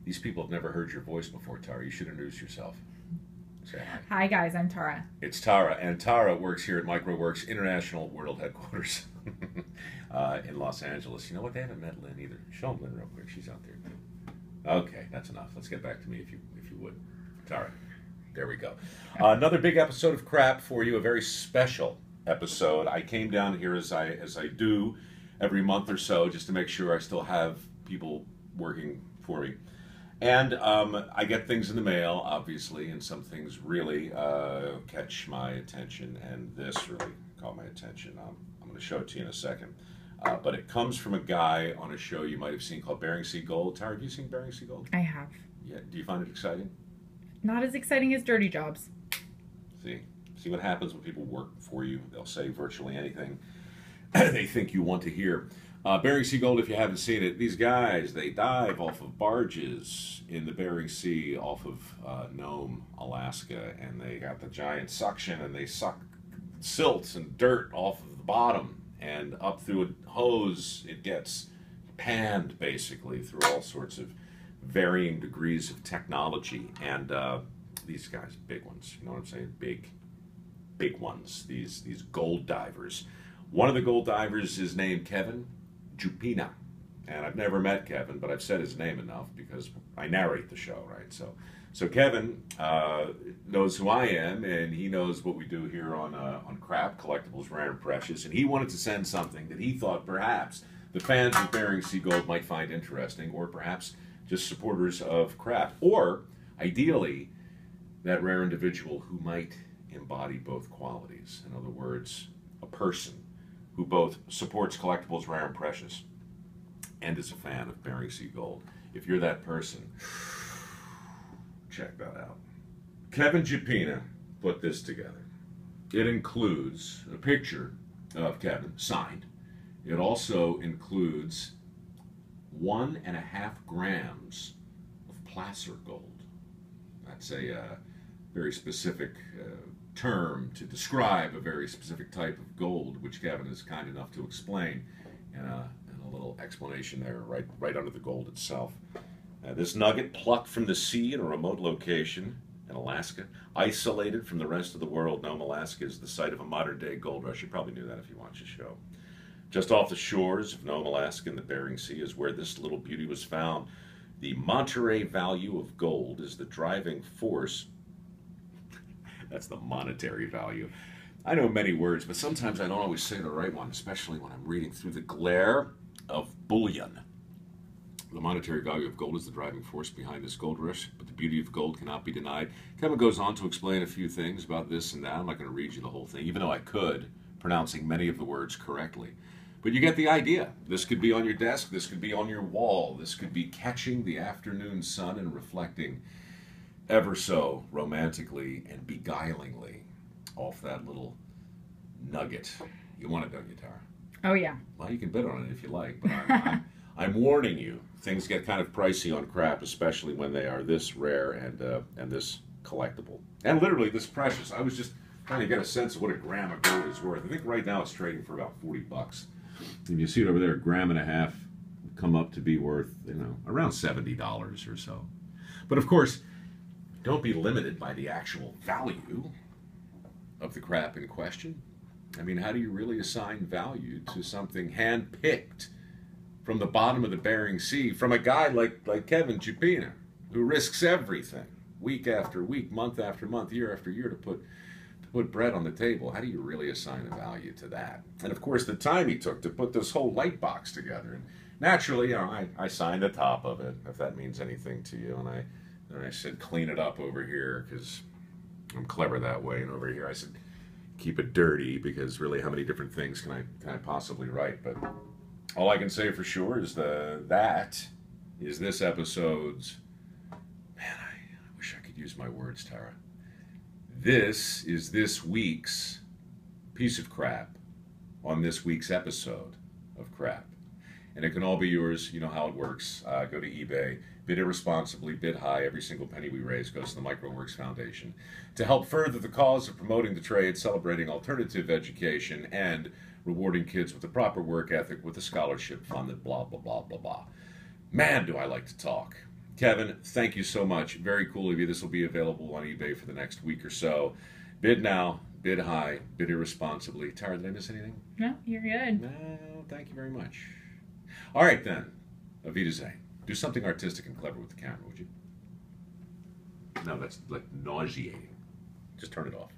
These people have never heard your voice before, Tara. You should introduce yourself. Say hi. Hi guys, I'm Tara. It's Tara, and Tara works here at MicroWorks International World Headquarters in Los Angeles. You know what? They haven't met Lynn either. Show them Lynn real quick. She's out there. Okay, that's enough. Let's get back to me if you would. Tara. There we go. Another big episode of C.R.A.P for you, a very special episode. I came down here as I do every month or so just to make sure I still have people working for me. And I get things in the mail, obviously, and some things really catch my attention, and this really caught my attention. I'm going to show it to you in a second. But it comes from a guy on a show you might have seen called Bering Sea Gold. Tara, have you seen Bering Sea Gold? I have. Yeah. Do you find it exciting? Not as exciting as Dirty Jobs. See what happens when people work for you. They'll say virtually anything they think you want to hear. Bering Sea Gold, if you haven't seen it, these guys, they dive off of barges in the Bering Sea off of Nome, Alaska, and they got the giant suction, and they suck silt and dirt off of the bottom, and up through a hose it gets panned, basically, through all sorts of varying degrees of technology. And these guys, big ones, you know what I'm saying? Big ones, these gold divers. One of the gold divers is named Kevin Jupina, and I've never met Kevin, but I've said his name enough because I narrate the show, right? So Kevin knows who I am, and he knows what we do here on C.R.A.P, Collectibles Rare and Precious, and he wanted to send something that he thought perhaps the fans of Bering Sea Gold might find interesting, or perhaps just supporters of C.R.A.P, or ideally that rare individual who might embody both qualities. In other words, a person who both supports Collectibles Rare and Precious and is a fan of Bering Sea Gold. If you're that person, check that out. Kevin Jupina put this together. It includes a picture of Kevin, signed. It also includes 1.5 grams of placer gold. That's a very specific term to describe a very specific type of gold, which Kevin is kind enough to explain, and a little explanation there right under the gold itself. This nugget, plucked from the sea in a remote location in Alaska, isolated from the rest of the world. Nome, Alaska is the site of a modern-day gold rush. You probably knew that if you watch the show. Just off the shores of Nome, Alaska, in the Bering Sea is where this little beauty was found. The Monterey value of gold is the driving force. That's the monetary value. I know many words, but sometimes I don't always say the right one, especially when I'm reading through the glare of bullion. The monetary value of gold is the driving force behind this gold rush, but the beauty of gold cannot be denied. Kevin goes on to explain a few things about this and that. I'm not going to read you the whole thing, even though I could, pronouncing many of the words correctly. But you get the idea. This could be on your desk. This could be on your wall. This could be catching the afternoon sun and reflecting ever so romantically and beguilingly off that little nugget. You want it, don't you, Tara? Oh, yeah. Well, you can bid on it if you like, but I'm warning you. Things get kind of pricey on C.R.A.P, especially when they are this rare and this collectible. And literally this precious. I was just trying to get a sense of what a gram of gold is worth. I think right now it's trading for about $40. If you see it over there, 1.5 grams would come up to be worth, around $70 or so. But of course, don't be limited by the actual value of the C.R.A.P in question. I mean, how do you really assign value to something hand-picked from the bottom of the Bering Sea from a guy like Kevin Jupina, who risks everything week after week, month after month, year after year to put bread on the table? How do you really assign a value to that? And of course, the time he took to put this whole light box together. And naturally, I signed the top of it, if that means anything to you, and I said, clean it up over here, because I'm clever that way. And over here, I said, keep it dirty, because really, how many different things can I possibly write? But all I can say for sure is that is this episode's, man, I wish I could use my words, Tara. This is this week's piece of C.R.A.P on this week's episode of C.R.A.P. And it can all be yours. You know how it works. Go to eBay, bid irresponsibly, bid high. Every single penny we raise goes to the MicroWorks Foundation to help further the cause of promoting the trade, celebrating alternative education, and rewarding kids with the proper work ethic with a scholarship funded blah, blah, blah, blah, blah. Man, do I like to talk. Kevin, thank you so much. Very cool of you. This will be available on eBay for the next week or so. Bid now, bid high, bid irresponsibly. Tara, did I miss anything? No, you're good. No, thank you very much. All right, then. Auf Wiedersehen. Do something artistic and clever with the camera, would you? No, that's like nauseating. Just turn it off.